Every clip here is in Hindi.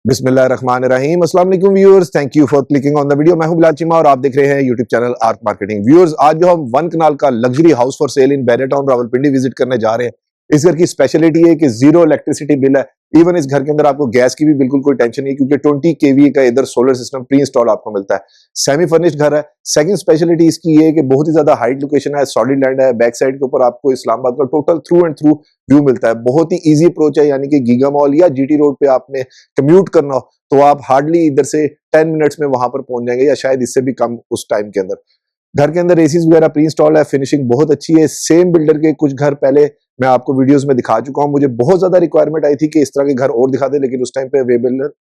बिस्मिल्लाहिर्रहमानिर्रहीम। अस्सलाम वालेकुम viewers, thank you for clicking on the video. मैं हूं बिलाल चीमा और आप देख रहे हैं YouTube channel ark marketing. Viewers, आज जो हम वन कनाल का luxury house for sale in Bahria town Rawalpindi visit करने जा रहे हैं। इस घर की स्पेशलिटी है कि जीरो इलेक्ट्रिसिटी बिल है। इवन इस घर के अंदर आपको गैस की भी बिल्कुल कोई टेंशन नहीं है, क्योंकि 20 केवीए का इधर सोलर सिस्टम प्री इंस्टॉल आपको मिलता है। सेमी फर्निश्ड घर है। सेकंड स्पेशलिटी इसकी ये है कि बहुत ही ज्यादा हाइट लोकेशन है, सॉलिड लैंड है। बैक साइड के ऊपर आपको इस्लामाबाद का total through and through view मिलता है। बहुत ही ईजी अप्रोच है, यानी कि गीगा मॉल या जीटी रोड पे आपने कम्यूट करना हो तो आप हार्डली इधर से 10 मिनट्स में वहां पर पहुंच जाएंगे, या शायद इससे भी कम उस टाइम के अंदर। घर के अंदर एसीज वगैरह प्री इंस्टॉल है, फिनिशिंग बहुत अच्छी है। सेम बिल्डर के कुछ घर पहले मैं आपको वीडियोस में दिखा चुका हूं। मुझे बहुत ज्यादा रिक्वायरमेंट आई थी कि इस तरह के घर और दिखा दे, लेकिन उस टाइम पे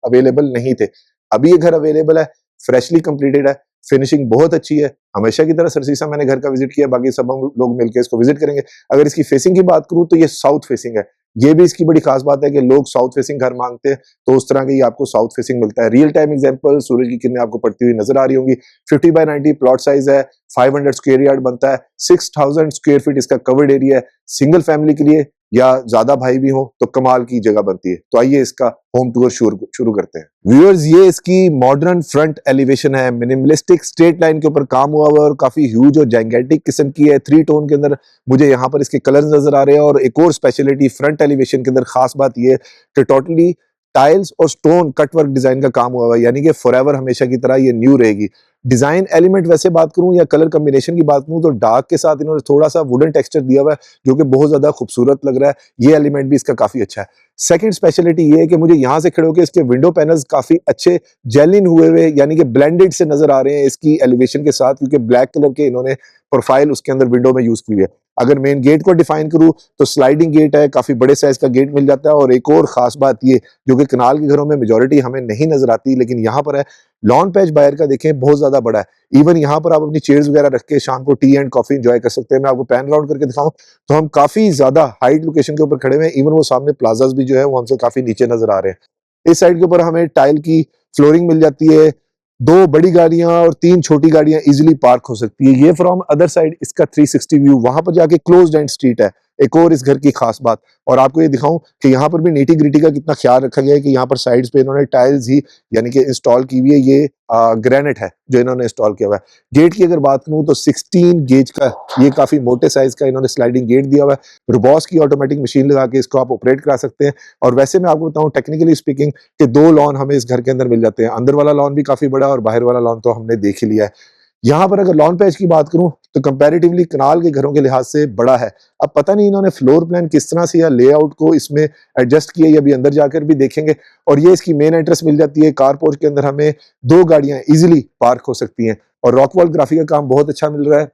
अवेलेबल नहीं थे। अभी ये घर अवेलेबल है, फ्रेशली कंप्लीटेड है, फिनिशिंग बहुत अच्छी है। हमेशा की तरह सरसीसा मैंने घर का विजिट किया, बाकी सब हम लोग मिलकर इसको विजिट करेंगे। अगर इसकी फेसिंग की बात करूं तो ये साउथ फेसिंग है। ये भी इसकी बड़ी खास बात है कि लोग साउथ फेसिंग घर मांगते हैं, तो उस तरह के ये आपको साउथ फेसिंग मिलता है। रियल टाइम एग्जांपल, सूरज की किरणें आपको पड़ती हुई नजर आ रही होंगी। 50 बाय 90 प्लॉट साइज है, 500 स्क्वायर यार्ड बनता है, 6000 स्क्वायर फीट इसका कवर्ड एरिया है। सिंगल फैमिली के लिए या ज्यादा भाई भी हो तो कमाल की जगह बनती है। तो आइए इसका होम टूर शुरू करते हैं। व्यूअर्स, ये इसकी मॉडर्न फ्रंट एलिवेशन है। मिनिमलिस्टिक स्ट्रेट लाइन के ऊपर काम हुआ हुआ है और काफी ह्यूज और जाइगेंटिक किस्म की है। 3 टोन के अंदर मुझे यहाँ पर इसके कलर्स नजर आ रहे हैं। और एक और स्पेशलिटी फ्रंट एलिवेशन के अंदर खास बात ये है कि टोटली टाइल्स और स्टोन कटवर्क डिजाइन का काम हुआ हुआ है, यानी कि फॉरएवर हमेशा की तरह ये न्यू रहेगी। डिजाइन एलिमेंट वैसे बात करूं या कलर कॉम्बिनेशन की बात करूं तो डार्क के साथ इन्होंने थोड़ा सा वुडन टेक्सचर दिया हुआ है, जो कि बहुत ज्यादा खूबसूरत लग रहा है। ये एलिमेंट भी इसका काफी अच्छा है। सेकंड स्पेशलिटी ये है कि मुझे यहां से खड़े होकर इसके विंडो पैनल्स काफी अच्छे जेलिन हुए हुए, यानी कि ब्लेंडेड से नजर आ रहे हैं इसकी एलिवेशन के साथ, क्योंकि ब्लैक कलर के इन्होंने प्रोफाइल उसके अंदर विंडो में यूज की हुई है। अगर मेन गेट को डिफाइन करूं तो स्लाइडिंग गेट है, काफी बड़े साइज का गेट मिल जाता है। और एक और खास बात ये, जो कि कनाल के घरों में मेजोरिटी हमें नहीं नजर आती, लेकिन यहाँ पर है, लॉन पैच बाहर का देखें बहुत ज्यादा बड़ा है। इवन यहाँ पर आप अपनी चेयर्स वगैरह रख के शाम को टी एंड कॉफी एंजॉय कर सकते हैं। मैं आपको पैन राउंड करके दिखाऊं तो हम काफी ज्यादा हाइट लोकेशन के ऊपर खड़े हुए हैं। इवन वो सामने प्लाजास भी जो है वो हमसे काफी नीचे नजर आ रहे हैं। इस साइड के ऊपर हमें टाइल की फ्लोरिंग मिल जाती है। 2 बड़ी गाड़ियां और 3 छोटी गाड़ियां इजीली पार्क हो सकती है। ये फ्रॉम अदर साइड इसका 360 व्यू, वहां पर जाके क्लोज्ड एंड स्ट्रीट है। एक और इस घर की खास बात, और आपको ये दिखाऊं कि यहाँ पर भी नीटी ग्रिटी का कितना ख्याल रखा गया है कि यहाँ पर साइड्स पे इन्होंने टाइल्स ही यानी कि इंस्टॉल की हुई है। ये ग्रेनाइट है जो इन्होंने इंस्टॉल किया हुआ है। गेट की अगर बात करूं तो 16 गेज का, ये काफी मोटे साइज का इन्होंने स्लाइडिंग गेट दिया हुआ है। रोबॉस की ऑटोमेटिक मशीन लगा के इसको आप ऑपरेट करा सकते हैं। और वैसे मैं आपको बताऊं टेक्निकली स्पीकिंग कि 2 लॉन हमें इस घर के अंदर मिल जाते हैं। अंदर वाला लॉन भी काफी बड़ा है और बाहर वाला लॉन तो हमने देख ही लिया है। यहाँ पर अगर लॉन पैच की बात करूं तो कंपैरेटिवली कनाल के घरों के लिहाज से बड़ा है। अब पता नहीं इन्होंने फ्लोर प्लान किस तरह से या लेआउट को इसमें एडजस्ट किया, या अभी अंदर जाकर भी देखेंगे। और ये इसकी मेन एंट्रेंस मिल जाती है। कार पोर्च के अंदर हमें 2 गाड़ियां इजीली पार्क हो सकती हैं। और रॉकवॉल ग्राफिक का काम बहुत अच्छा मिल रहा है।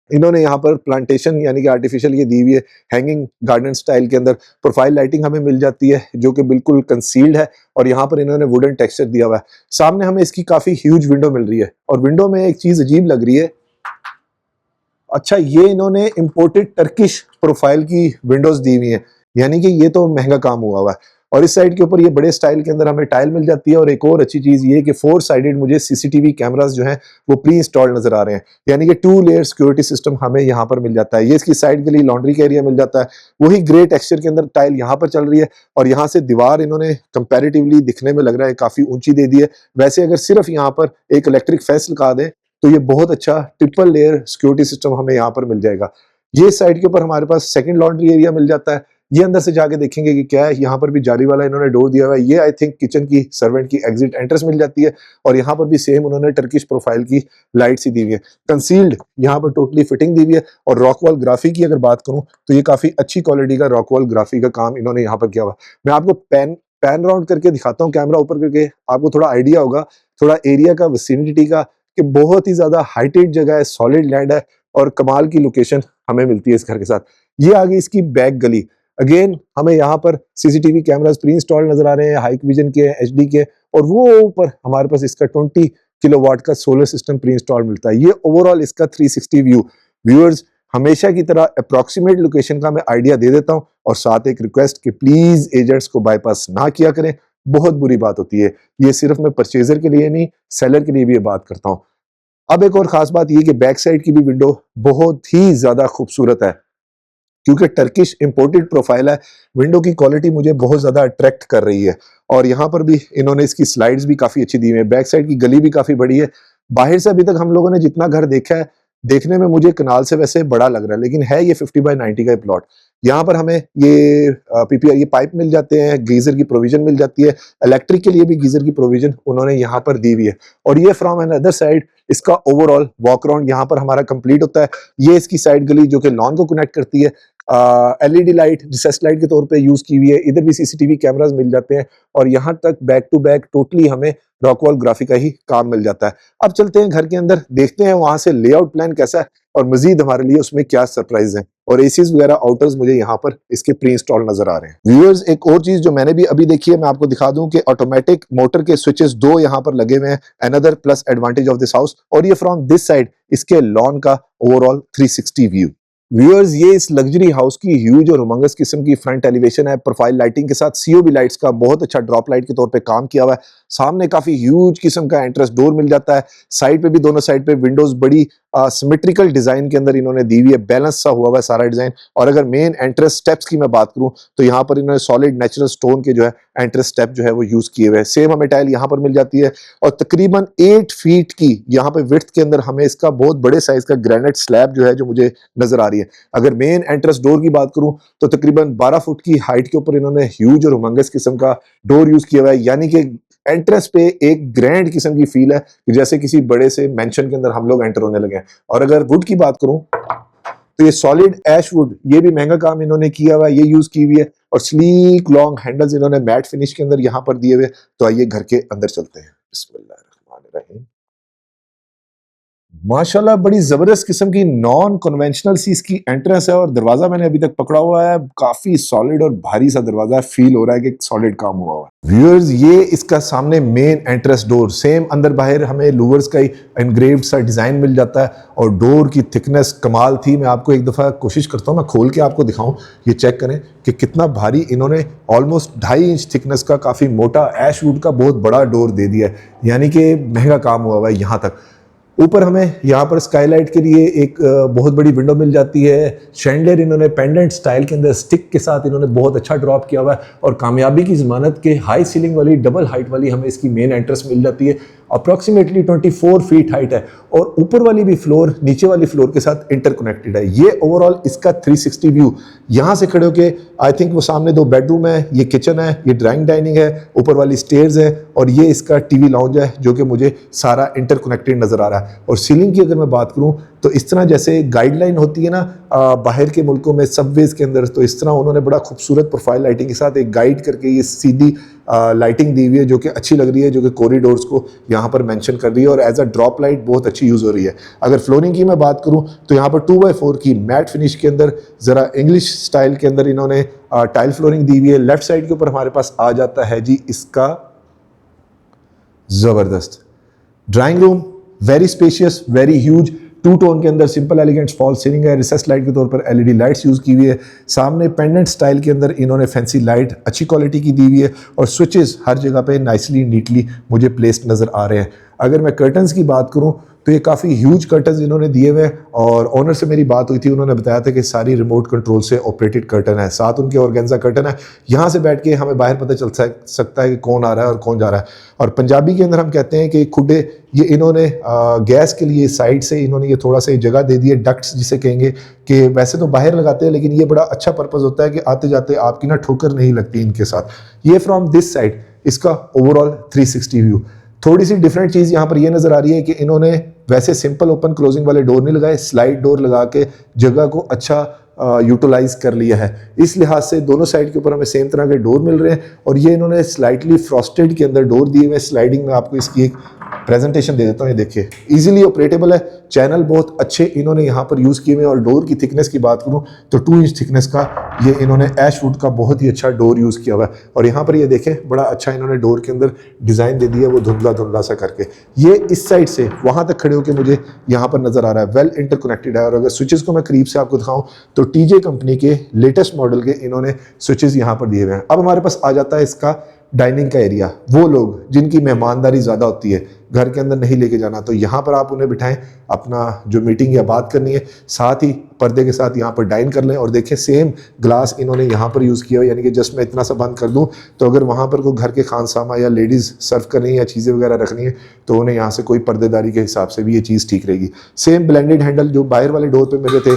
इन्होंने यहाँ पर प्लांटेशन यानी कि आर्टिफिशियल ये दी हुई है, हैंगिंग गार्डन स्टाइल के अंदर। प्रोफाइल लाइटिंग हमें मिल जाती है जो कि बिल्कुल कंसील्ड है, और यहाँ पर इन्होंने वुडन टेक्सचर दिया हुआ है। सामने हमें इसकी काफी ह्यूज विंडो मिल रही है, और विंडो में एक चीज अजीब लग रही है। अच्छा, ये इन्होंने इंपोर्टेड टर्किश प्रोफाइल की विंडोज दी हुई है, यानी कि ये तो महंगा काम हुआ हुआ है। और इस साइड के ऊपर ये बड़े स्टाइल के अंदर हमें टाइल मिल जाती है। और एक और अच्छी चीज ये कि 4 साइडेड मुझे सीसीटीवी कैमरास जो हैं वो प्री इंस्टॉल्ड नजर आ रहे हैं, यानी कि 2 लेयर सिक्योरिटी सिस्टम हमें यहाँ पर मिल जाता है। ये इसकी साइड के लिए लॉन्ड्री का एरिया मिल जाता है। वही ग्रे टेक्सचर के अंदर टाइल यहाँ पर चल रही है, और यहाँ से दीवार इन्होंने कंपैरेटिवली दिखने में लग रहा है काफी ऊंची दे दी है। वैसे अगर सिर्फ यहाँ पर एक इलेक्ट्रिक फेंस लगा दें तो ये बहुत अच्छा ट्रिपल लेयर सिक्योरिटी सिस्टम हमें यहाँ पर मिल जाएगा। ये साइड के ऊपर हमारे पास सेकंड लॉन्ड्री एरिया मिल जाता है। ये अंदर से जाके देखेंगे कि क्या है। यहाँ पर भी जाली वाला इन्होंने डोर दिया हुआ है। ये आई थिंक किचन की सर्वेंट की एग्जिट एंट्रेंस मिल जाती है। और यहाँ पर भी सेम उन्होंने टर्किश प्रोफाइल की लाइट सी दी हुई है, कंसील्ड यहाँ पर टोटली फिटिंग दी हुई है। और रॉकवॉल ग्राफी की अगर बात करूँ तो ये काफी अच्छी क्वालिटी का रॉकवॉल ग्राफी का काम इन्होंने यहाँ पर किया हुआ। मैं आपको पैन राउंड करके दिखाता हूँ, कैमरा ऊपर करके, आपको थोड़ा आइडिया होगा थोड़ा एरिया का, विसिनिटी का, कि बहुत ही ज्यादा हाइटेड जगह है, सॉलिड लैंड है, और कमाल की लोकेशन हमें मिलती है इस घर के साथ। ये आ गई इसकी बैक गली। अगेन हमें यहाँ पर सीसीटीवी कैमरास प्री इंस्टॉल नजर आ रहे हैं, हाई विजन के, एचडी के। और वो ऊपर हमारे पास इसका 20 किलोवाट का सोलर सिस्टम प्री इंस्टॉल मिलता है। ये ओवरऑल इसका 360 व्यू। व्यूअर्स, हमेशा की तरह अप्रोक्सीमेट लोकेशन का मैं आइडिया दे देता हूं, और साथ एक रिक्वेस्ट कि प्लीज एजेंट्स को बाईपास ना किया करें, बहुत बुरी बात होती है। ये सिर्फ मैं परचेजर के लिए नहीं, सेलर के लिए भी ये बात करता हूं। अब एक और खास बात ये कि बैक साइड की भी विंडो बहुत ही ज्यादा खूबसूरत है। क्योंकि टर्किश इंपोर्टेड प्रोफाइल है, विंडो की क्वालिटी मुझे बहुत ज़्यादा अट्रैक्ट कर रही है। और यहाँ पर भी इन्होंने इसकी स्लाइड्स भी काफ़ी अच्छी दी हुई है, बैक साइड की गली भी काफ़ी बड़ी है। बाहर से अभी तक हम लोगों ने जितना घर देखा है, देखने में मुझे कनाल से वैसे बड़ा लग रहा है, लेकिन है ये 50/90 का प्लॉट। यहाँ पर हमें ये पीपीआर ये पाइप मिल जाते हैं, गीजर की प्रोविजन मिल जाती है, इलेक्ट्रिक के लिए भी गीजर की प्रोविजन उन्होंने यहाँ पर दी हुई है। और ये फ्रॉम एन अदर साइड इसका ओवरऑल वॉक अराउंड यहाँ पर हमारा कंप्लीट होता है। ये इसकी साइड गली जो कि लॉन को कनेक्ट करती है, एलईडी लाइट रिसेस लाइट के तौर पे यूज की हुई है। इधर भी सीसीटीवी कैमरास मिल जाते हैं और यहाँ तक बैक टू बैक टोटली हमें रॉकवॉल ग्राफिक का ही काम मिल जाता है। अब चलते हैं घर के अंदर, देखते हैं वहां से लेआउट प्लान कैसा है और मजीद हमारे लिए उसमें क्या सरप्राइज है। और एसीज वगैरह आउटर्स मुझे यहाँ पर इसके प्री इंस्टॉल नजर आ रहे हैं। व्यूअर्स, एक और चीज जो मैंने भी अभी देखी है, मैं आपको दिखा दूं कि ऑटोमेटिक मोटर के स्विचेस 2 यहाँ पर लगे हुए हैं, another plus advantage of this house. और ये फ्रॉम दिस साइड इसके लॉन का ओवरऑल 360 व्यू। व्यूअर्स, ये इस लग्जरी हाउस की ह्यूज और हुमंगस किस्म की फ्रंट एलिवेशन है, प्रोफाइल लाइटिंग के साथ सीओबी लाइट्स का बहुत अच्छा ड्रॉप लाइट के तौर पे काम किया हुआ है। सामने काफी ह्यूज किस्म का एंट्रेंस डोर मिल जाता है, साइड पे भी दोनों साइड पे विंडोज बड़ी सिमेट्रिकल डिजाइन के अंदर इन्होंने दी हुई है, बैलेंस सा हुआ हुआ है सारा डिजाइन। और अगर मेन एंट्रेंस स्टेप्स की मैं बात करूं तो यहाँ पर इन्होंने सॉलिड नेचुरल स्टोन के जो है एंट्रेंस स्टेप जो है वो यूज किए हुए हैं। सेम हमें टाइल यहाँ पर मिल जाती है और तकरीबन 8 फीट की यहाँ पे विड्थ के अंदर हमें इसका बहुत बड़े साइज का ग्रेनाइट स्लैब जो है जो मुझे नजर आ रही है। अगर मेन एंट्रेंस डोर की बात करूं तो तकरीबन 12 फुट की हाइट के ऊपर इन्होंने ह्यूज और हुमंगस किस्म का डोर यूज किया हुआ है, यानी कि एंट्रेंस पे एक ग्रैंड किस्म की फील है कि जैसे किसी बड़े से मेंशन के अंदर हम लोग एंटर होने लगे हैं। और अगर वुड की बात करूं तो ये सॉलिड ऐश वुड, ये भी महंगा काम इन्होंने किया हुआ है, ये यूज की हुई है। और स्लीक लॉन्ग हैंडल्स इन्होंने मैट फिनिश के अंदर यहाँ पर दिए हुए। तो आइए घर के अंदर चलते हैं। बिस्मिल्लाहिर्रहमानिर्रहीम। माशाल्लाह बड़ी जबरदस्त किस्म की नॉन कन्वेंशनल सी इसकी एंट्रेंस है और दरवाजा मैंने अभी तक पकड़ा हुआ है, काफी सॉलिड और भारी सा दरवाजा है, फील हो रहा है कि सॉलिड काम हुआ हुआ है। व्यूअर्स, ये इसका सामने मेन एंट्रेंस डोर, सेम अंदर बाहर हमें लूवर्स का ही एनग्रेव्ड सा डिजाइन मिल जाता है और डोर की थिकनेस कमाल थी। मैं आपको एक दफा कोशिश करता हूँ मैं खोल के आपको दिखाऊं, ये चेक करें कि कितना भारी इन्होंने ऑलमोस्ट 2.5 इंच थिकनेस का काफी मोटा ऐश वुड का बहुत बड़ा डोर दे दिया है, यानी कि महंगा काम हुआ हुआ है यहाँ तक। ऊपर हमें यहाँ पर स्काईलाइट के लिए एक बहुत बड़ी विंडो मिल जाती है। शैंडलियर इन्होंने पेंडेंट स्टाइल के अंदर स्टिक के साथ इन्होंने बहुत अच्छा ड्रॉप किया हुआ है और कामयाबी की जमानत के हाई सीलिंग वाली डबल हाइट वाली हमें इसकी मेन एंट्रेंस मिल जाती है। अप्रॉक्सीमेटली 24 फीट हाइट है और ऊपर वाली भी फ्लोर नीचे वाली फ्लोर के साथ इंटरकनेक्टेड है। ये ओवरऑल इसका 360 व्यू, यहाँ से खड़े होके आई थिंक वो सामने 2 बेडरूम है, ये किचन है, ये ड्राइंग डाइनिंग है, ऊपर वाली स्टेयर्स है और ये इसका टीवी लाउंज है जो कि मुझे सारा इंटरकनेक्टेड नजर आ रहा है। और सीलिंग की अगर मैं बात करूं तो इस तरह जैसे गाइडलाइन होती है ना बाहर के मुल्कों में सबवेज के अंदर, तो इस तरह उन्होंने बड़ा खूबसूरत प्रोफाइल लाइटिंग के साथ एक गाइड करके ये सीधी लाइटिंग दी हुई है जो कि अच्छी लग रही है, जो कि कॉरिडोर्स को यहाँ पर मेंशन कर रही है और एज अ ड्रॉप लाइट बहुत अच्छी यूज हो रही है। अगर फ्लोरिंग की मैं बात करूँ तो यहाँ पर 2x4 की मैट फिनिश के अंदर जरा इंग्लिश स्टाइल के अंदर इन्होंने टाइल फ्लोरिंग दी हुई है। लेफ्ट साइड के ऊपर हमारे पास आ जाता है जी इसका जबरदस्त drawing room, very spacious, very huge, 2 tone के अंदर सिंपल एलिगेंट फॉल सीलिंग है, रिसेस लाइट के तौर पर एलईडी लाइट्स यूज की हुई है। सामने पेंडेंट स्टाइल के अंदर इन्होंने फैंसी लाइट अच्छी क्वालिटी की दी हुई है और स्विचेस हर जगह पे नाइसली नीटली मुझे प्लेस्ड नजर आ रहे हैं। अगर मैं कर्टन्स की बात करूं तो ये काफ़ी ह्यूज कर्टन्स इन्होंने दिए हुए हैं और ओनर से मेरी बात हुई थी, उन्होंने बताया था कि सारी रिमोट कंट्रोल से ऑपरेटेड कर्टन है, साथ उनके ऑर्गेन्जा कर्टन है। यहाँ से बैठ के हमें बाहर पता चल सकता है कि कौन आ रहा है और कौन जा रहा है। और पंजाबी के अंदर हम कहते हैं कि खुडे, ये इन्होंने गैस के लिए साइड से इन्होंने ये थोड़ा सा जगह दे दी है, डक्ट्स जिसे कहेंगे, कि वैसे तो बाहर लगाते हैं लेकिन ये बड़ा अच्छा पर्पज़ होता है कि आते जाते आपकी ना ठोकर नहीं लगती इनके साथ। ये फ्रॉम दिस साइड इसका ओवरऑल 360 व्यू। थोड़ी सी डिफरेंट चीज़ यहाँ पर ये नज़र आ रही है कि इन्होंने वैसे सिंपल ओपन क्लोजिंग वाले डोर नहीं लगाए, स्लाइड डोर लगा के जगह को अच्छा यूटिलाइज कर लिया है। इस लिहाज से दोनों साइड के ऊपर हमें सेम तरह के डोर मिल रहे हैं और ये इन्होंने स्लाइटली फ्रॉस्टेड के अंदर डोर दिए हुए। स्लाइडिंग में आपको इसकी एक प्रेजेंटेशन दे देता हूँ, ये देखिए इजीली ऑपरेटेबल है। चैनल बहुत अच्छे इन्होंने यहाँ पर यूज़ किए हुए और डोर की थिकनेस की बात करूँ तो 2 इंच थिकनेस का ये इन्होंने ऐश वुड का बहुत ही अच्छा डोर यूज़ किया हुआ है। और यहाँ पर ये देखें बड़ा अच्छा इन्होंने डोर के अंदर डिज़ाइन दे दिया वो धुंधला धुंधला सा करके। ये इस साइड से वहाँ तक खड़े होकर मुझे यहाँ पर नज़र आ रहा है, वेल इंटरकनेक्टेड है। और अगर स्विचेस को मैं करीब से आपको दिखाऊँ तो टीजे कंपनी के लेटेस्ट मॉडल के इन्होंने स्विचेस यहाँ पर दिए हुए हैं। अब हमारे पास आ जाता है इसका डाइनिंग का एरिया, वो लोग जिनकी मेहमानदारी ज़्यादा होती है, घर के अंदर नहीं लेके जाना, तो यहाँ पर आप उन्हें बिठाएं, अपना जो मीटिंग या बात करनी है साथ ही पर्दे के साथ यहाँ पर डाइन कर लें। और देखें सेम ग्लास इन्होंने यहाँ पर यूज़ किया हो, यानी कि जस्ट मैं इतना सा बंद कर दूँ तो अगर वहाँ पर कोई घर के खानसामा या लेडीज़ सर्व करनी है या चीज़ें वगैरह रखनी है तो उन्हें यहाँ से कोई पर्देदारी के हिसाब से भी ये चीज़ ठीक रहेगी। सेम ब्लेंडेड हैंडल जो बाहर वाले डोर पर मिले थे,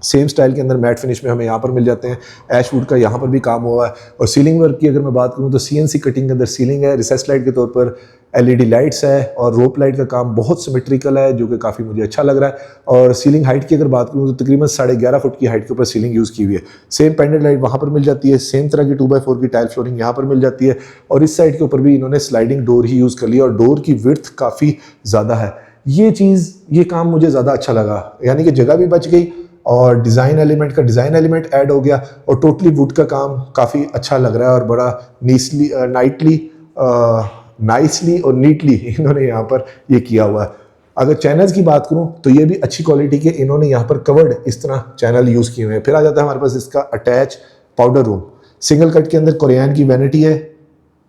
सेम स्टाइल के अंदर मैट फिनिश में हमें यहाँ पर मिल जाते हैं। ऐश वुड का यहाँ पर भी काम हुआ है। और सीलिंग वर्क की अगर मैं बात करूँ तो CNC कटिंग के अंदर सीलिंग है, रिसेस लाइट के तौर पर LED लाइट्स है और रोप लाइट का काम बहुत सिमेट्रिकल है जो कि काफ़ी मुझे अच्छा लग रहा है। और सीलिंग हाइट की अगर बात करूँ तो तकरीबन 11.5 फुट की हाइट के ऊपर सीलिंग यूज़ की हुई है। सेम पेंडेंट लाइट वहाँ पर मिल जाती है, सेम तरह की 2x4 की टाइल फ्लोरिंग यहाँ पर मिल जाती है। और इस साइड के ऊपर भी इन्होंने स्लाइडिंग डोर ही यूज़ कर लिया और डोर की विड्थ काफ़ी ज़्यादा है। ये काम मुझे ज़्यादा अच्छा लगा, यानी कि जगह भी बच गई और डिज़ाइन एलिमेंट ऐड हो गया और टोटली वुड का काम काफ़ी अच्छा लग रहा है और बड़ा नाइसली और नीटली इन्होंने यहाँ पर ये किया हुआ है। अगर चैनल्स की बात करूँ तो ये भी अच्छी क्वालिटी के इन्होंने यहाँ पर कवर्ड इस तरह चैनल यूज़ किए हुए हैं। फिर आ जाता है हमारे पास इसका attach powder room. Single cut के अंदर कोरियन की वैनिटी है,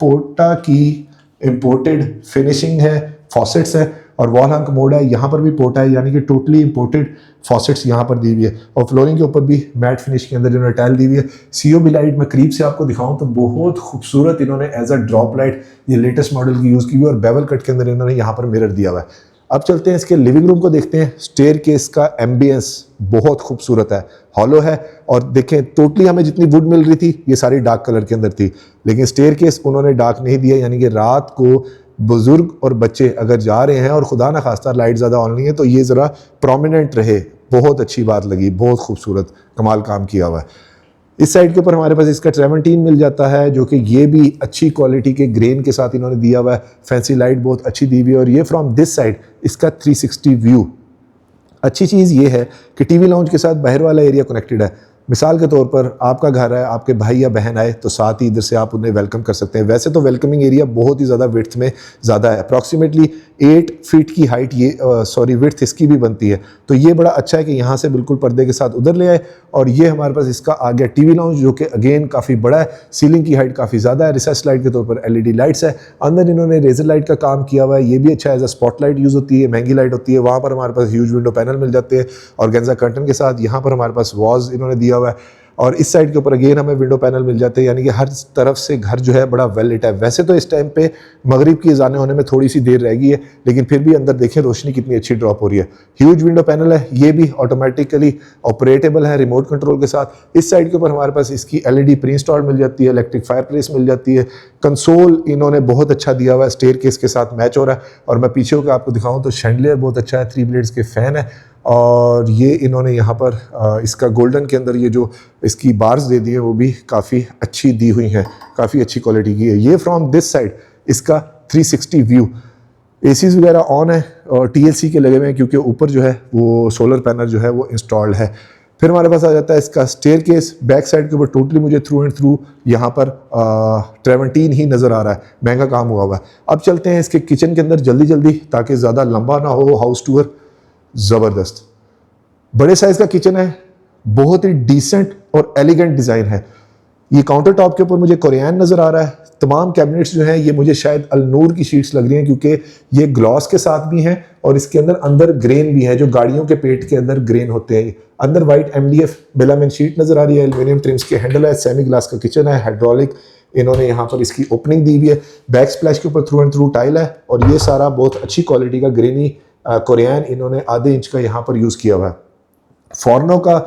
पोर्टा की इम्पोर्टेड फिनिशिंग है, फॉसेट्स है और वॉल हंग मोड है। यहाँ पर भी पोर्टा है, यानी कि टोटली इंपोर्टेड फॉसेट्स यहाँ पर दी हुई है। और फ्लोरिंग के ऊपर भी मैट फिनिश के अंदर इन्होंने टाइल दी हुई है। COB लाइट मैं करीब से आपको दिखाऊं तो बहुत खूबसूरत इन्होंने एज अ ड्रॉप लाइट ये लेटेस्ट मॉडल की यूज़ की हुई है और बेवल कट के अंदर इन्होंने यहाँ पर मिरर दिया हुआ है। अब चलते हैं इसके लिविंग रूम को देखते हैं। स्टेयर केस का एम्बियंस बहुत खूबसूरत है, हॉलो है और देखें टोटली हमें जितनी वुड मिल रही थी ये सारी डार्क कलर के अंदर थी, लेकिन स्टेयर केस उन्होंने डार्क नहीं दिया, यानी कि रात को बुजुर्ग और बच्चे अगर जा रहे हैं और खुदा ना खास्ता लाइट ज़्यादा ऑन नहीं है तो ये ज़रा प्रोमिनेंट रहे। बहुत अच्छी बात लगी, बहुत खूबसूरत कमाल काम किया हुआ है। इस साइड के ऊपर हमारे पास इसका ट्रेमेंटीन मिल जाता है जो कि ये भी अच्छी क्वालिटी के ग्रेन के साथ इन्होंने दिया हुआ है। फैंसी लाइट बहुत अच्छी दी हुई है और ये फ्रॉम दिस साइड इसका 360 व्यू। अच्छी चीज़ ये है कि TV लाउंज के साथ बाहर वाला एरिया कनेक्टेड है। मिसाल के तौर पर आपका घर है, आपके भाई या बहन आए तो साथ ही इधर से आप उन्हें वेलकम कर सकते हैं। वैसे तो वेलकमिंग एरिया बहुत ही ज़्यादा विड्थ में ज़्यादा है, अप्रॉक्सीमेटली 8 फीट की हाइट विड्थ इसकी भी बनती है। तो ये बड़ा अच्छा है कि यहाँ से बिल्कुल पर्दे के साथ उधर ले आए। और ये हमारे पास इसका आ गया TV लाउंज जो कि अगेन काफ़ी बड़ा है, सीलिंग की हाइट काफ़ी ज़्यादा है, रिसेस लाइट के तौर पर LED लाइट्स है। अंदर इन्होंने रेजर लाइट का काम किया हुआ है, ये भी अच्छा है, as a spot light use होती है, महंगी लाइट होती है। वहाँ पर हमारे पास ह्यूज विंडो पैनल मिल जाते हैं और गेंजा कर्टन के साथ। यहाँ पर हमारे पास वॉज इन्होंने दिया हुआ है और इस साइड के ऊपर अगेन हमें विंडो पैनल मिल जाते हैं, यानी कि हर तरफ से घर जो है बड़ा वेल लिट है। वैसे तो इस टाइम पे मगरिब की अज़ानें होने में थोड़ी सी देर रह गई है, लेकिन फिर भी अंदर देखें रोशनी कितनी अच्छी ड्रॉप हो रही है। ह्यूज विंडो पैनल है, ये भी ऑटोमेटिकली ऑपरेटेबल है रिमोट कंट्रोल के साथ। इस साइड के ऊपर हमारे पास इसकी LED प्री इंस्टॉल मिल जाती है, इलेक्ट्रिक फायर प्लेस मिल जाती है। कंसोल इन्होंने बहुत अच्छा दिया हुआ है, स्टेयर केस के साथ मैच हो रहा है। और मैं पीछे होकर आपको दिखाऊँ तो शैंडलियर बहुत अच्छा है, 3 ब्लेड्स के फैन है और ये इन्होंने यहाँ पर इसका गोल्डन के अंदर ये जो इसकी बार्स दे दी है वो भी काफ़ी अच्छी दी हुई हैं, काफ़ी अच्छी क्वालिटी की है। ये फ्रॉम दिस साइड इसका 360 व्यू। ACs वगैरह ऑन है और TLC के लगे हुए हैं क्योंकि ऊपर जो है वो सोलर पैनल जो है वो इंस्टॉल्ड है। फिर हमारे पास आ जाता है इसका स्टेयर केस। बैक साइड के ऊपर टोटली मुझे थ्रू एंड थ्रू यहाँ पर ट्रेमेंटीन ही नज़र आ रहा है, महंगा काम हुआ हुआ है। अब चलते हैं इसके किचन के अंदर जल्दी ताकि ज़्यादा लंबा ना हो हाउस टूर। ज़बरदस्त बड़े साइज का किचन है, बहुत ही डिसेंट और एलिगेंट डिज़ाइन है। ये काउंटर टॉप के ऊपर मुझे कोरियन नज़र आ रहा है। तमाम कैबिनेट्स जो हैं ये मुझे शायद अलनूर की शीट्स लग रही हैं क्योंकि ये ग्लॉस के साथ भी हैं और इसके अंदर ग्रेन भी है, जो गाड़ियों के पेट के अंदर ग्रेन होते हैं। अंदर वाइट MDF बेलामिन शीट नज़र आ रही है, एल्यूमिनियम ट्रिम्स के हैंडल है, सेमी ग्लास का किचन है, हाइड्रोलिक इन्होंने यहाँ पर इसकी ओपनिंग दी हुई है। बैक स्प्लैश के ऊपर थ्रू एंड थ्रू टाइल है और ये सारा बहुत अच्छी क्वालिटी का ग्रेनी कोरियन इन्होंने आधे इंच का यहाँ पर यूज़ किया हुआ है। फॉर्नो का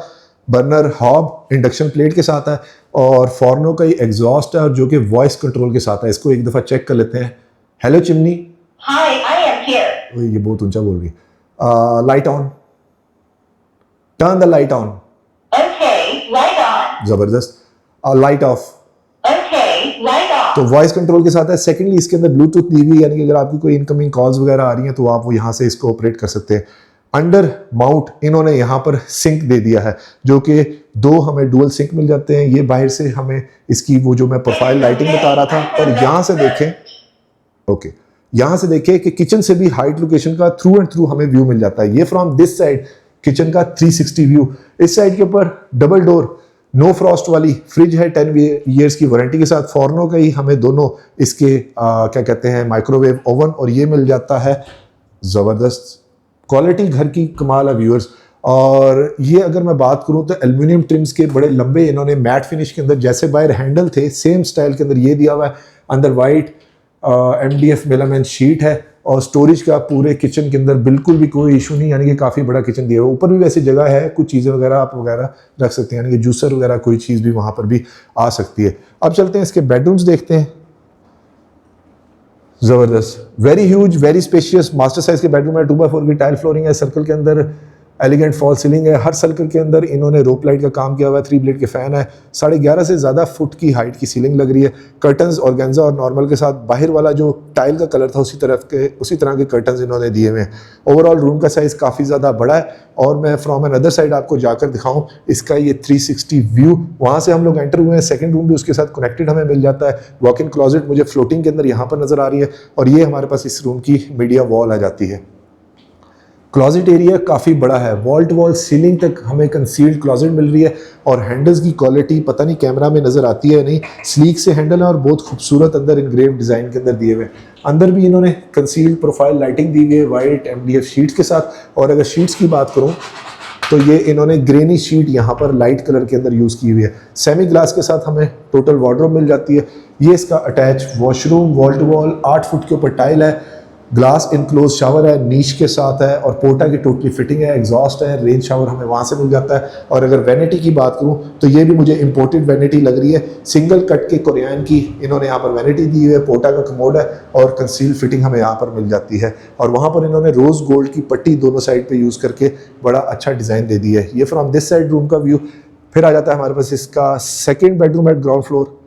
बर्नर हॉब इंडक्शन प्लेट के साथ है और फॉर्नो का ये एग्जॉस्ट है और जो कि वॉइस कंट्रोल के साथ है। इसको एक दफ़ा चेक कर लेते हैं। Hello chimney, hi I am here. ये बहुत ऊंचा बोल रही है। Light on, turn the light on. Okay, light on. जबरदस्त। Light off. Okay, light off. तो वॉइस कंट्रोल के साथ है। सेकेंडली इसके अंदर ब्लूटूथ दी हुई, यानी कि अगर आपकी कोई इनकमिंग कॉल्स वगैरह आ रही हैं तो आप वो यहाँ से इसको ऑपरेट कर सकते हैं। अंडर माउंट इन्होंने यहाँ पर सिंक दे दिया है जो कि 2 हमें डुअल सिंक मिल जाते हैं। ये बाहर से हमें इसकी वो जो मैं प्रोफाइल लाइटिंग बता रहा था। और यहाँ से देखें, ओके, यहाँ से देखें कि किचन से भी हाइट लोकेशन का थ्रू एंड थ्रू हमें व्यू मिल जाता है। ये फ्रॉम दिस साइड किचन का 360 व्यू। इस साइड के ऊपर डबल डोर नो फ्रॉस्ट वाली फ्रिज है, 10 ईयर्स की वारंटी के साथ। फॉर्नो का ही हमें दोनों इसके क्या कहते हैं माइक्रोवेव ओवन और ये मिल जाता है। ज़बरदस्त क्वालिटी घर की कमाल है व्यूअर्स। और ये अगर मैं बात करूं तो एल्युमिनियम ट्रिम्स के बड़े लंबे इन्होंने मैट फिनिश के अंदर जैसे बाहर हैंडल थे सेम स्टाइल के अंदर ये दिया हुआ है। अंदर वाइट MDF मेलामाइन शीट है और स्टोरेज का पूरे किचन के अंदर बिल्कुल भी कोई इशू नहीं, यानी कि काफ़ी बड़ा किचन दिया हुआ है। ऊपर भी वैसे जगह है, कुछ चीज़ें वगैरह आप वगैरह रख सकते हैं, यानी कि जूसर वगैरह कोई चीज़ भी वहाँ पर भी आ सकती है। अब चलते हैं इसके बेडरूम्स देखते हैं। ज़बरदस्त, very huge, very spacious master size के बेडरूम है। 2x4 की टाइल फ्लोरिंग है, सर्कल के अंदर एलिगेंट फॉल सीलिंग है। हर सर्कल के अंदर इन्होंने रोप लाइट का काम किया हुआ है। 3 ब्लेड के फैन है। 11.5 से ज़्यादा फुट की हाइट की सीलिंग लग रही है। कर्टन्स ऑर्गेन्जा और नॉर्मल के साथ बाहर वाला जो टाइल का कलर था उसी तरह के कर्टन्स इन्होंने दिए हुए हैं। ओवरऑल रूम का साइज़ काफ़ी ज़्यादा बड़ा है और मैं फ्रॉम एन अदर साइड आपको जाकर दिखाऊं इसका ये 360 व्यू। वहाँ से हम लोग एंटर हुए हैं, सेकंड रूम भी उसके साथ कनेक्टेड हमें मिल जाता है। वॉक इन क्लोजेट मुझे फ्लोटिंग के अंदर यहाँ पर नज़र आ रही है और ये हमारे पास इस रूम की मीडिया वॉल आ जाती है। क्लोजेट एरिया काफ़ी बड़ा है, वॉल टू वॉल सीलिंग तक हमें कंसील्ड क्लोजेट मिल रही है और हैंडल्स की क्वालिटी पता नहीं कैमरा में नज़र आती है नहीं, स्लीक से हैंडल है और बहुत खूबसूरत अंदर इनग्रेव डिज़ाइन के अंदर दिए हुए। अंदर भी इन्होंने कंसील्ड प्रोफाइल लाइटिंग दी हुई है वाइट MDF शीट्स के साथ। और अगर शीट्स की बात करूँ तो ये इन्होंने ग्रेनी शीट यहाँ पर लाइट कलर के अंदर यूज़ की हुई है। सेमी ग्लास के साथ हमें टोटल वार्डरोब मिल जाती है। ये इसका attach washroom, wall to wall 8 foot के ऊपर टाइल है, ग्लास इनक्लोज शावर है, नीच के साथ है और पोर्टा की टोटली फिटिंग है। एग्जॉस्ट है, रेन शावर हमें वहाँ से मिल जाता है। और अगर वैनिटी की बात करूँ तो ये भी मुझे इंपोर्टेड वैनिटी लग रही है। सिंगल कट के कोरियन की इन्होंने यहाँ पर वैनिटी दी हुई है, पोर्टा का कमोड है और कंसील फिटिंग हमें यहाँ पर मिल जाती है। और वहाँ पर इन्होंने रोज़ गोल्ड की पट्टी दोनों साइड पर यूज़ करके बड़ा अच्छा डिज़ाइन दे दी है। ये फ्रॉम दिस साइड रूम का व्यू। फिर आ जाता है हमारे पास इसका second bedroom eight ground floor.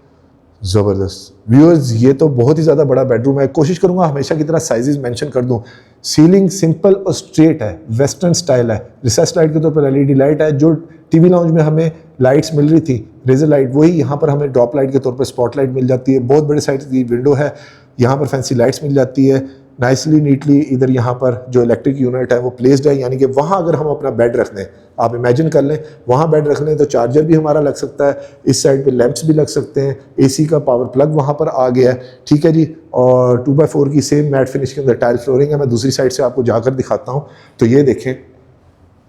ज़बरदस्त व्यूअर्स, ये तो बहुत ही ज़्यादा बड़ा बेडरूम है। कोशिश करूंगा हमेशा की तरह साइजेस मेंशन कर दूं। सीलिंग सिंपल और स्ट्रेट है, वेस्टर्न स्टाइल है। रिसेस लाइट के तौर पर LED लाइट है। जो TV लाउंज में हमें लाइट्स मिल रही थी रेजर लाइट, वही यहाँ पर हमें ड्रॉप लाइट के तौर पर स्पॉट लाइट मिल जाती है। बहुत बड़े साइज की विंडो है, यहाँ पर फैंसी लाइट्स मिल जाती है। नाइसली नीटली इधर यहाँ पर जो इलेक्ट्रिक यूनिट है वो प्लेस्ड है, यानी कि वहाँ अगर हम अपना बेड रख लें, आप इमेजिन कर लें वहाँ बेड रख लें तो चार्जर भी हमारा लग सकता है, इस साइड पे लैंप्स भी लग सकते हैं, AC का पावर प्लग वहाँ पर आ गया है। ठीक है जी। और 2x4 की सेम मैट फिनिश के अंदर टाइल फ्लोरिंग है। मैं दूसरी साइड से आपको जाकर दिखाता हूँ तो ये देखें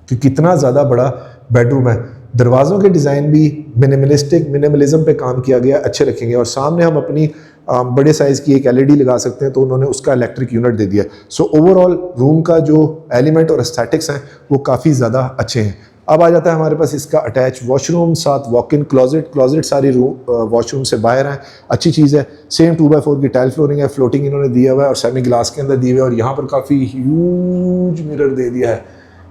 कि कितना ज़्यादा बड़ा बेडरूम है। दरवाज़ों के डिज़ाइन भी मिनिमलिज्म पे काम किया गया, अच्छे रखेंगे। और सामने हम अपनी बड़े साइज़ की एक LED लगा सकते हैं तो उन्होंने उसका इलेक्ट्रिक यूनिट दे दिया। सो ओवरऑल रूम का जो एलिमेंट और एस्थेटिक्स हैं वो काफ़ी ज़्यादा अच्छे हैं। अब आ जाता है हमारे पास इसका अटैच वॉशरूम, साथ वॉक इन क्लोजेट सारी वॉशरूम से बाहर है, अच्छी चीज़ है। सेम 2x4 की टाइल फ्लोरिंग है, फ्लोटिंग इन्होंने दिया हुआ है और सेमी ग्लास के अंदर दिए हुए है। और यहाँ पर काफ़ी ह्यूज मिरर दे दिया है,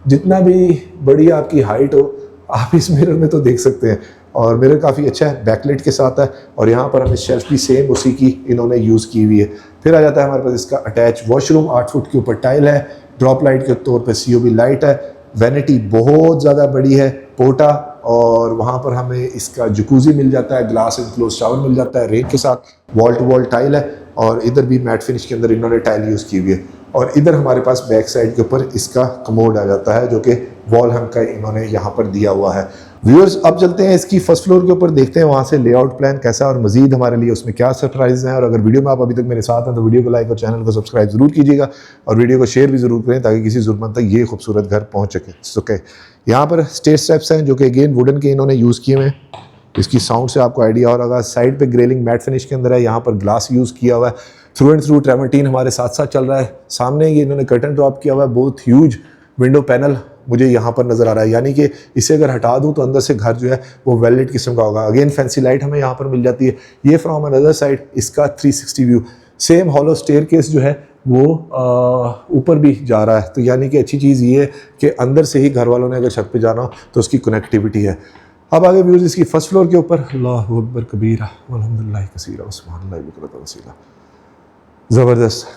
जितना भी बड़ी आपकी हाइट हो आप इस मिरर में तो देख सकते हैं। और मिरर काफ़ी अच्छा है, बैकलाइट के साथ है। और यहाँ पर हमें शेल्फ भी सेम उसी की इन्होंने यूज़ की हुई है। फिर आ जाता है हमारे पास इसका अटैच वॉशरूम, 8 फुट के ऊपर टाइल है, ड्रॉप लाइट के तौर पे COB लाइट है। वैनिटी बहुत ज़्यादा बड़ी है, पोर्टा, और वहाँ पर हमें इसका जकूज़ी मिल जाता है, ग्लास इनक्लोज शावर मिल जाता है रेन के साथ, वॉल टू वॉल टाइल है। और इधर भी मैट फिनिश के अंदर इन्होंने टाइल यूज़ की हुई है। और इधर हमारे पास बैक साइड के ऊपर इसका कमोड आ जाता है जो कि वॉल हंग का इन्होंने यहाँ पर दिया हुआ है। व्यूअर्स, अब चलते हैं इसकी फर्स्ट फ्लोर के ऊपर, देखते हैं वहाँ से लेआउट प्लान कैसा है और मजीद हमारे लिए उसमें क्या सरप्राइज हैं। और अगर वीडियो में आप अभी तक मेरे साथ हैं तो वीडियो को लाइक और चैनल को सब्सक्राइब जरूर कीजिएगा और वीडियो को शेयर भी जरूर करें ताकि किसी ज़रूरतमंद तक ये खूबसूरत घर पहुँच सके। यहाँ पर स्टेयर स्टेप्स हैं जो कि अगेन वुडन के इन्होंने यूज़ किए हुए हैं। इसकी साउंड से आपको आइडिया हो रहा है। साइड पे ग्रेलिंग मैट फिनिश के अंदर है, यहाँ पर ग्लास यूज़ किया हुआ है। थ्रू एंड थ्रू ट्रेवर्टीन हमारे साथ साथ चल रहा है। सामने ये इन्होंने कर्टन ड्रॉप किया हुआ है, बहुत ह्यूज विंडो पैनल मुझे यहाँ पर नज़र आ रहा है, यानी कि इसे अगर हटा दूँ तो अंदर से घर जो है वो वेलवेट किस्म का होगा। अगेन फैंसी लाइट हमें यहाँ पर मिल जाती है। ये फ्रॉम अनदर साइड इसका 360 व्यू। सेम हॉलो स्टेयरकेस जो है वो ऊपर भी जा रहा है, तो यानी कि अच्छी चीज़ ये है कि अंदर से ही घर वालों ने अगर छत पे जाना हो तो उसकी कनेक्टिविटी है। अब आगे व्यूज़ इसकी फर्स्ट फ्लोर के ऊपर, अल्लाहु अकबर कबीरा वल्हम्दुलिल्लाहि कसीरा सुब्हानल्लाहि बुकरतन वसीला। ज़बरदस्त।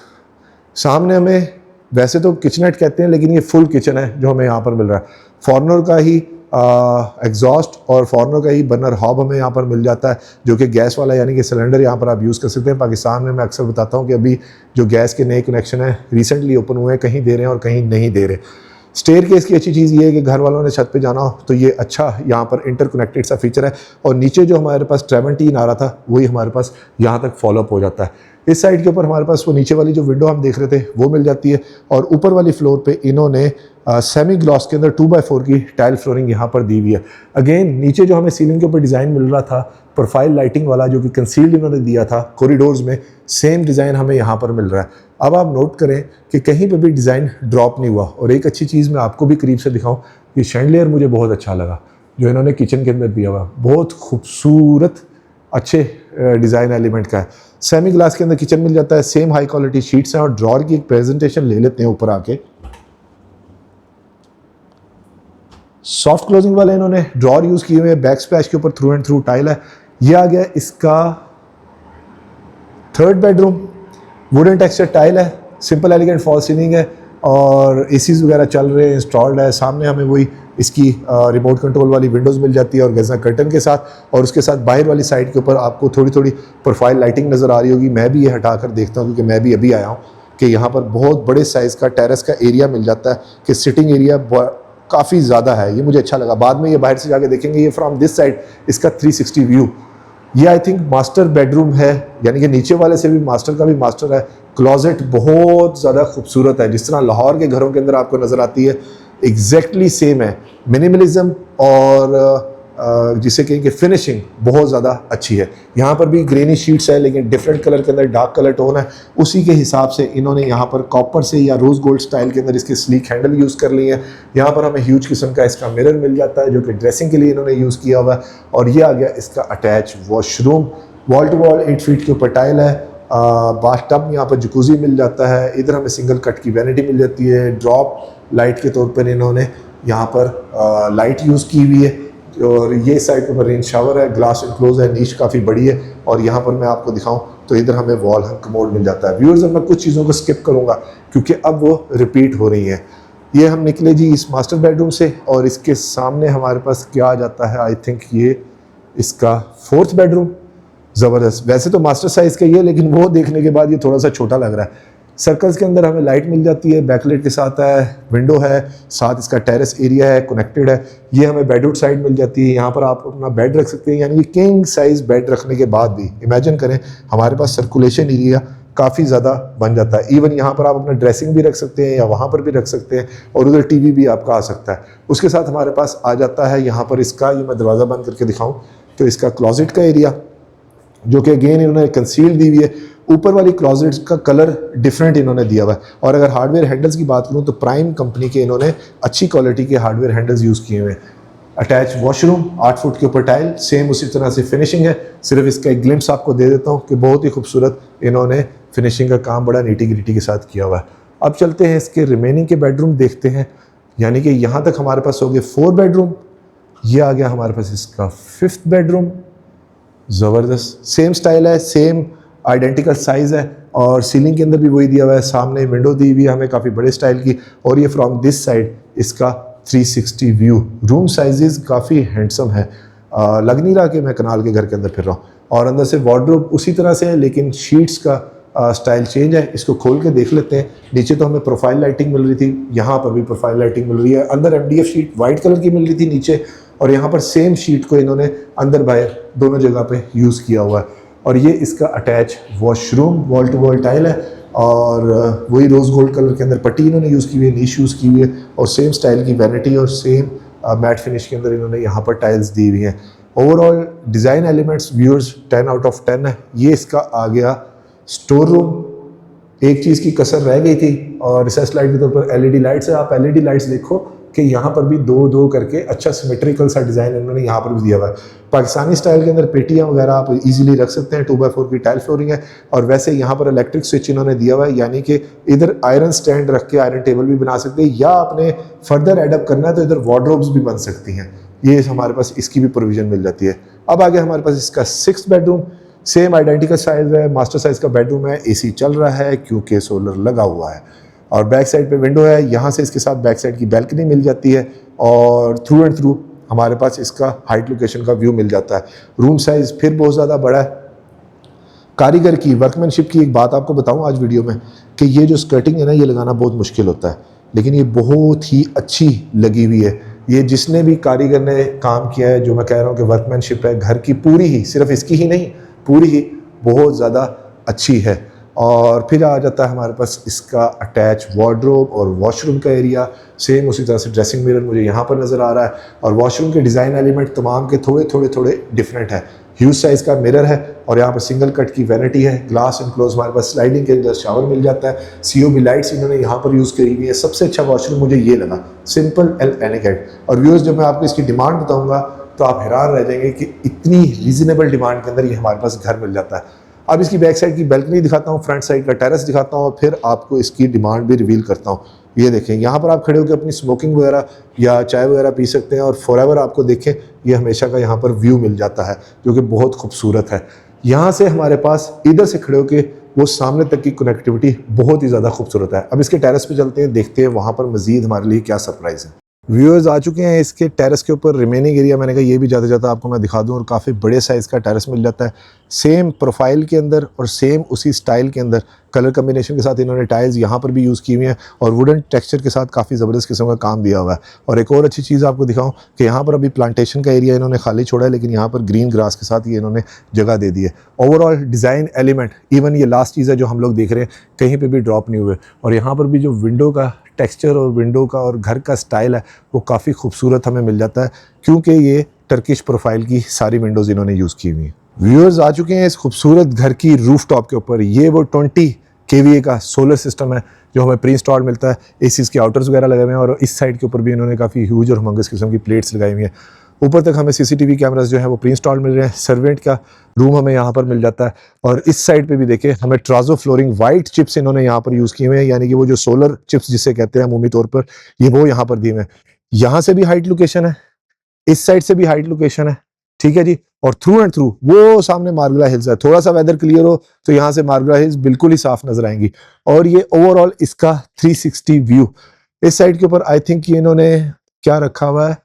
सामने हमें वैसे तो किचनेट कहते हैं लेकिन ये फुल किचन है जो हमें यहाँ पर मिल रहा है। फॉर्नर का ही एग्जॉस्ट और फॉर्नर का ही बर्नर हॉब हमें यहाँ पर मिल जाता है जो कि गैस वाला, यानी कि सिलेंडर यहाँ पर आप यूज़ कर सकते हैं। पाकिस्तान में मैं अक्सर बताता हूँ कि अभी जो गैस के नए कनेक्शन हैं रिसेंटली ओपन हुए हैं, कहीं दे रहे हैं और कहीं नहीं दे रहे। स्टेयरकेस की अच्छी चीज़ ये है कि घर वालों ने छत पे जाना हो तो ये अच्छा यहाँ पर इंटरकनेक्टेड सा फीचर है। और नीचे जो हमारे पास ट्रेवेंटीन आ रहा था वही हमारे पास यहाँ तक फॉलोअप हो जाता है। इस साइड के ऊपर हमारे पास वो नीचे वाली जो विंडो हम देख रहे थे वो मिल जाती है। और ऊपर वाली फ्लोर पे इन्होंने सेमी ग्लॉस के अंदर 2x4 की टाइल फ्लोरिंग यहाँ पर दी हुई है। अगेन नीचे जो हमें सीलिंग के ऊपर डिज़ाइन मिल रहा था प्रोफाइल लाइटिंग वाला जो कि कंसील्ड इन्होंने दिया था कॉरिडोर्स में, सेम डिज़ाइन हमें यहाँ पर मिल रहा है। अब आप नोट करें कि कहीं पे भी डिज़ाइन ड्रॉप नहीं हुआ। और एक अच्छी चीज़ मैं आपको भी करीब से दिखाऊं कि शैंडलियर मुझे बहुत अच्छा लगा जो इन्होंने किचन के अंदर दिया हुआ, बहुत खूबसूरत अच्छे डिज़ाइन एलिमेंट का है। सेमी ग्लास के अंदर किचन मिल जाता है, सेम हाई क्वालिटी शीट्स हैं। और ड्रॉर की एक प्रेजेंटेशन ले लेते हैं ऊपर आके। सॉफ्ट क्लोजिंग वाले इन्होंने ड्रॉर यूज़ किए हुए हैं, बैक स्प्लैश के ऊपर थ्रू एंड थ्रू टाइल है। ये आ गया इसका third bedroom, wooden texture tile है, सिंपल एलिगेंट फॉल सीलिंग है और एसीज वगैरह चल रहे हैं, इंस्टॉल्ड है। सामने हमें वही इसकी रिमोट कंट्रोल वाली विंडोज़ मिल जाती है और गज़ा कर्टन के साथ। और उसके साथ बाहर वाली साइड के ऊपर आपको थोड़ी थोड़ी प्रोफाइल लाइटिंग नज़र आ रही होगी। मैं भी ये हटा कर देखता हूँ क्योंकि मैं भी अभी आया हूँ कि यहाँ पर बहुत बड़े साइज़ का टेरेस का एरिया मिल जाता है कि सिटिंग एरिया काफ़ी ज़्यादा है। ये मुझे अच्छा लगा। बाद में ये बाहर से जाके देखेंगे ये फ्रॉम दिस साइड इसका 360 व्यू। ये आई थिंक मास्टर बेडरूम है, यानी कि नीचे वाले से भी मास्टर का भी मास्टर है। क्लोजेट बहुत ज़्यादा खूबसूरत है, जिस तरह लाहौर के घरों के अंदर आपको नज़र आती है एग्जैक्टली सेम है। मिनिमलिज्म और जिसे कहें कि फिनिशिंग बहुत ज़्यादा अच्छी है। यहाँ पर भी ग्रेनी शीट्स है लेकिन डिफरेंट कलर के अंदर डार्क कलर टोन है। उसी के हिसाब से इन्होंने यहाँ पर कॉपर से या रोज़ गोल्ड स्टाइल के अंदर इसके स्लीक हैंडल यूज़ कर लिए हैं। यहाँ पर हमें ह्यूज किस्म का इसका मिरर मिल जाता है जो कि ड्रेसिंग के लिए इन्होंने यूज़ किया हुआ है। और ये आ गया इसका attach washroom, wall to wall 8 feet के ऊपर टाइल है। बाथ टब यहाँ पर जकूज़ी मिल जाता है। इधर हमें सिंगल कट की वैनिटी मिल जाती है। ड्रॉप लाइट के तौर पर इन्होंने यहाँ पर लाइट यूज़ की हुई है। और ये साइड पर रेन शावर है, ग्लास इनक्लोज है, नीच काफ़ी बड़ी है। और यहाँ पर मैं आपको दिखाऊं तो इधर हमें वॉल हंग कमोड मिल जाता है। व्यूअर्स, अब मैं कुछ चीज़ों को स्किप करूँगा क्योंकि अब वो रिपीट हो रही हैं। ये हम निकले जी इस मास्टर बेडरूम से और इसके सामने हमारे पास क्या आ जाता है, आई थिंक ये इसका फोर्थ बेडरूम। ज़बरदस्त, वैसे तो मास्टर साइज़ का ये, लेकिन वो देखने के बाद ये थोड़ा सा छोटा लग रहा है। सर्कल्स के अंदर हमें लाइट मिल जाती है, बैकलाइट के साथ है, विंडो है, साथ इसका टेरेस एरिया है, कनेक्टेड है। ये हमें बेडरूम साइड मिल जाती है। यहाँ पर आप अपना बेड रख सकते हैं, यानी कि किंग साइज़ बेड रखने के बाद भी इमेजिन करें हमारे पास सर्कुलेशन एरिया काफ़ी ज़्यादा बन जाता है। इवन यहाँ पर आप अपना ड्रेसिंग भी रख सकते हैं या वहाँ पर भी रख सकते हैं और उधर टीवी भी आपका आ सकता है। उसके साथ हमारे पास आ जाता है यहाँ पर इसका, ये मैं दरवाज़ा बंद करके दिखाऊँ तो इसका क्लोजेट का एरिया जो कि अगेन इन्होंने कंसील दी हुई है। ऊपर वाली क्लोजेट्स का कलर डिफरेंट इन्होंने दिया हुआ है। और अगर हार्डवेयर हैंडल्स की बात करूं तो प्राइम कंपनी के इन्होंने अच्छी क्वालिटी के हार्डवेयर हैंडल्स यूज़ किए हुए हैं। अटैच वॉशरूम 8 फुट के ऊपर टाइल, सेम उसी तरह से फिनिशिंग है। सिर्फ इसका एक ग्लिम्स आपको दे देता हूँ कि बहुत ही खूबसूरत इन्होंने फिनिशिंग का काम बड़ा नीटी ग्रिटी के साथ किया हुआ है। अब चलते हैं इसके रिमेनिंग के बेडरूम देखते हैं, यानी कि यहाँ तक हमारे पास हो गए 4 बेडरूम। ये आ गया हमारे पास इसका 5th बेडरूम। ज़बरदस्त, सेम स्टाइल है, सेम आइडेंटिकल साइज़ है और सीलिंग के अंदर भी वही दिया हुआ है। सामने विंडो दी हुई है हमें काफ़ी बड़े स्टाइल की। और ये फ्रॉम दिस साइड इसका 360 व्यू। रूम साइजेस काफ़ी हैंडसम है, लग नहीं रहा कि मैं कनाल के घर के अंदर फिर रहा हूँ। और अंदर से वार्डरोब उसी तरह से है लेकिन शीट्स का स्टाइल चेंज है। इसको खोल के देख लेते हैं। नीचे तो हमें प्रोफाइल लाइटिंग मिल रही थी, यहाँ पर भी प्रोफाइल लाइटिंग मिल रही है। अंदर MDF शीट वाइट कलर की मिल रही थी नीचे, और यहाँ पर सेम शीट को इन्होंने अंदर बाहर दोनों जगह पे यूज़ किया हुआ है। और ये इसका attach washroom, wall to wall tile है और वही रोज़ गोल्ड कलर के अंदर पट्टी इन्होंने यूज़ की हुई है, नीश यूज़ की हुई है और सेम स्टाइल की वैनिटी और सेम मैट फिनिश के अंदर इन्होंने यहाँ पर टाइल्स दी हुई हैं। Overall design elements viewers 10 out of 10 है। ये इसका आ गया स्टोर रूम। एक चीज़ की कसर रह गई थी और रिसर्च लाइट के तौर पर LED लाइट्स है। आप LED लाइट्स देखो कि यहाँ पर भी 2-2 करके अच्छा सिमेट्रिकल सा डिज़ाइन इन्होंने यहाँ पर भी दिया हुआ है। पाकिस्तानी स्टाइल के अंदर पेटियाँ वगैरह आप इजीली रख सकते हैं। 2x4 की टाइल फ्लोरिंग है और वैसे यहाँ पर इलेक्ट्रिक स्विच इन्होंने दिया हुआ है, यानी कि इधर आयरन स्टैंड रख के आयरन टेबल भी बना सकते हैं या आपने फर्दर एडअप करना है तो इधर वार्डरोब्स भी बन सकती हैं। ये हमारे पास इसकी भी प्रोविजन मिल जाती है। अब आगे हमारे पास इसका 6th bedroom, same identical size है, मास्टर साइज़ का बेडरूम है। AC चल रहा है क्योंकि सोलर लगा हुआ है और बैक साइड पे विंडो है। यहाँ से इसके साथ बैक साइड की बैल्कनी मिल जाती है और थ्रू एंड थ्रू हमारे पास इसका हाइट लोकेशन का व्यू मिल जाता है। रूम साइज़ फिर बहुत ज़्यादा बड़ा है। कारीगर की वर्कमैनशिप की एक बात आपको बताऊं आज वीडियो में कि ये जो स्कर्टिंग है ना, ये लगाना बहुत मुश्किल होता है। लेकिन ये बहुत ही अच्छी लगी हुई है। ये जिसने भी कारीगर ने काम किया है, जो मैं कह रहा हूँ कि वर्कमैनशिप है घर की पूरी ही, सिर्फ इसकी ही नहीं, पूरी ही बहुत ज़्यादा अच्छी है। और फिर आ जाता है हमारे पास इसका अटैच वार्डरोब और वॉशरूम का एरिया। सेम उसी तरह से ड्रेसिंग मिरर मुझे यहाँ पर नज़र आ रहा है, और वॉशरूम के डिज़ाइन एलिमेंट तमाम के थोड़े डिफरेंट है। ह्यूज साइज़ का मिरर है, और यहाँ पर सिंगल कट की वैनिटी है। ग्लास इनक्लोज हमारे पास स्लाइडिंग के अंदर शावर मिल जाता है। COB लाइट्स इन्होंने यहाँ पर यूज़ करी हुई है। सबसे अच्छा वॉशरूम मुझे ये लगा, सिंपल एंड एलिगेंट। और व्यूअर्स, जब मैं आपको इसकी डिमांड बताऊँगा तो आप हैरान रह जाएंगे कि इतनी रीज़नेबल डिमांड के अंदर ये हमारे पास घर मिल जाता है। अब इसकी बैक साइड की बैल्कनी दिखाता हूँ, फ्रंट साइड का टेरेस दिखाता हूँ, और फिर आपको इसकी डिमांड भी रिवील करता हूँ। ये देखें, यहाँ पर आप खड़े होकर अपनी स्मोकिंग वगैरह या चाय वगैरह पी सकते हैं, और फॉरएवर आपको देखें ये हमेशा का यहाँ पर व्यू मिल जाता है, जो कि बहुत खूबसूरत है। यहाँ से हमारे पास इधर से खड़े होकर वो सामने तक की कनेक्टिविटी बहुत ही ज़्यादा खूबसूरत है। अब इसके टेरेस पे चलते हैं, देखते हैं वहाँ पर मज़ीद हमारे लिए क्या सरप्राइज़ है। व्यूअर्स आ चुके हैं इसके टेरेस के ऊपर। रिमेनिंग एरिया मैंने कहा ये भी ज़्यादा ज़्यादा आपको मैं दिखा दूं, और काफ़ी बड़े साइज़ का टेरेस मिल जाता है, सेम प्रोफाइल के अंदर और सेम उसी स्टाइल के अंदर। कलर कम्बिनेशन के साथ इन्होंने टाइल्स यहाँ पर भी यूज़ की हुई हैं, और वुडन टेक्सचर के साथ काफ़ी ज़बरदस्त किस्म का काम दिया हुआ है। और एक और अच्छी चीज़ आपको दिखाऊं कि यहाँ पर अभी प्लांटेशन का एरिया इन्होंने खाली छोड़ा है, लेकिन यहाँ पर ग्रीन ग्रास के साथ ये इन्होंने जगह दे दी है। ओवरऑल डिज़ाइन एलिमेंट, इवन ये लास्ट चीज़ है जो हम लोग देख रहे हैं, कहीं पर भी ड्रॉप नहीं हुए। और यहाँ पर भी जो विंडो का टेक्सचर और विंडो का और घर का स्टाइल है वो काफ़ी खूबसूरत हमें मिल जाता है, क्योंकि ये टर्किश प्रोफाइल की सारी विंडोज़ इन्होंने यूज़ की हुई हैं। व्यूअर्स आ चुके हैं इस खूबसूरत घर की रूफ टॉप के ऊपर। ये वो 20 kVA का सोलर सिस्टम है जो हमें प्री इंस्टॉल्ड मिलता है। एसीज़ के आउटर्स वगैरह लगे हुए हैं, और इस साइड के ऊपर भी इन्होंने काफ़ी ह्यूज और हंगस किस्म की प्लेट्स लगाई हुई हैं। ऊपर तक हमें CCTV कैमरास जो है वो प्री इंस्टॉल्ड मिल रहे हैं। सर्वेंट का रूम हमें यहाँ पर मिल जाता है, और इस साइड पे भी देखें हमें ट्राजो फ्लोरिंग वाइट चिप्स इन्होंने यहाँ पर यूज़ किए हुए हैं, यानी कि वो जो सोलर चिप्स जिसे कहते हैं अमूमी तौर पर, ये वो यहाँ पर दिए हुए हैं। यहाँ से भी हाइट लोकेशन है, इस साइड से भी हाइट लोकेशन है, ठीक है जी। और थ्रू एंड थ्रू वो सामने मार्गला हिल्स है। थोड़ा सा वेदर क्लियर हो तो यहाँ से मार्गला हिल्स बिल्कुल ही साफ नजर आएंगी। और ये ओवरऑल इसका 360 व्यू। इस साइड के ऊपर आई थिंक ये इन्होंने क्या रखा हुआ है,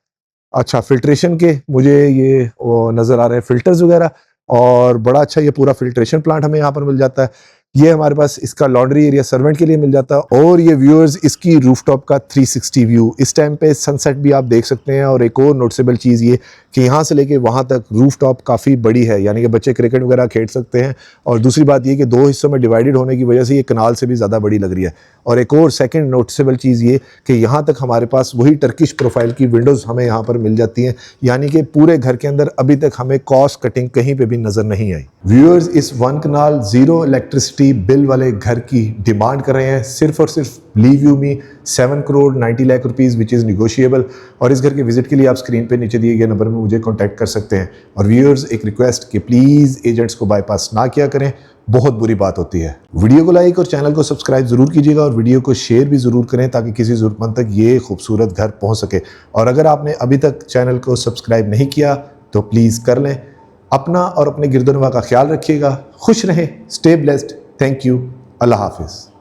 अच्छा फिल्ट्रेशन के मुझे ये वो नज़र आ रहे हैं फिल्टर्स वगैरह, और बड़ा अच्छा ये पूरा फिल्ट्रेशन प्लांट हमें यहाँ पर मिल जाता है। ये हमारे पास इसका लॉन्ड्री एरिया सर्वेंट के लिए मिल जाता है। और ये व्यूअर्स इसकी रूफटॉप का 360 व्यू। इस टाइम पे सनसेट भी आप देख सकते हैं। और एक और नोटिसेबल चीज़ ये कि यहाँ से लेके वहाँ तक रूफटॉप काफ़ी बड़ी है, यानी कि बच्चे क्रिकेट वगैरह खेल सकते हैं। और दूसरी बात ये कि 2 हिस्सों में डिवाइडेड होने की वजह से ये कनाल से भी ज़्यादा बड़ी लग रही है। और एक और सेकंड नोटिसेबल चीज़ ये कि यहाँ तक हमारे पास वही टर्किश प्रोफाइल की विंडोज़ हमें यहाँ पर मिल जाती हैं, यानी कि पूरे घर के अंदर अभी तक हमें कॉस्ट कटिंग कहीं पे भी नज़र नहीं आई। व्यूअर्स इस 1 कनाल 0 इलेक्ट्रिसिटी बिल वाले घर की डिमांड कर रहे हैं सिर्फ और सिर्फ leave you me 7 crore 90 lakh rupees, which is negotiable. और इस घर के विजिट के लिए आप स्क्रीन पे नीचे दिए गए नंबर में मुझे कॉन्टैक्ट कर सकते हैं। और व्यूअर्स एक रिक्वेस्ट कि प्लीज़ एजेंट्स को बाईपास ना किया करें, बहुत बुरी बात होती है। वीडियो को लाइक और चैनल को सब्सक्राइब जरूर कीजिएगा, और वीडियो को शेयर भी जरूर करें ताकि किसी जरूरतमंद तक ये खूबसूरत घर पहुंच सके। और अगर आपने अभी तक चैनल को सब्सक्राइब नहीं किया तो प्लीज़ कर लें। अपना और अपने गिरदोनवा का ख्याल रखिएगा। खुश रहें, स्टे ब्लेस्ड। Thank you. अल्लाह हाफिज़।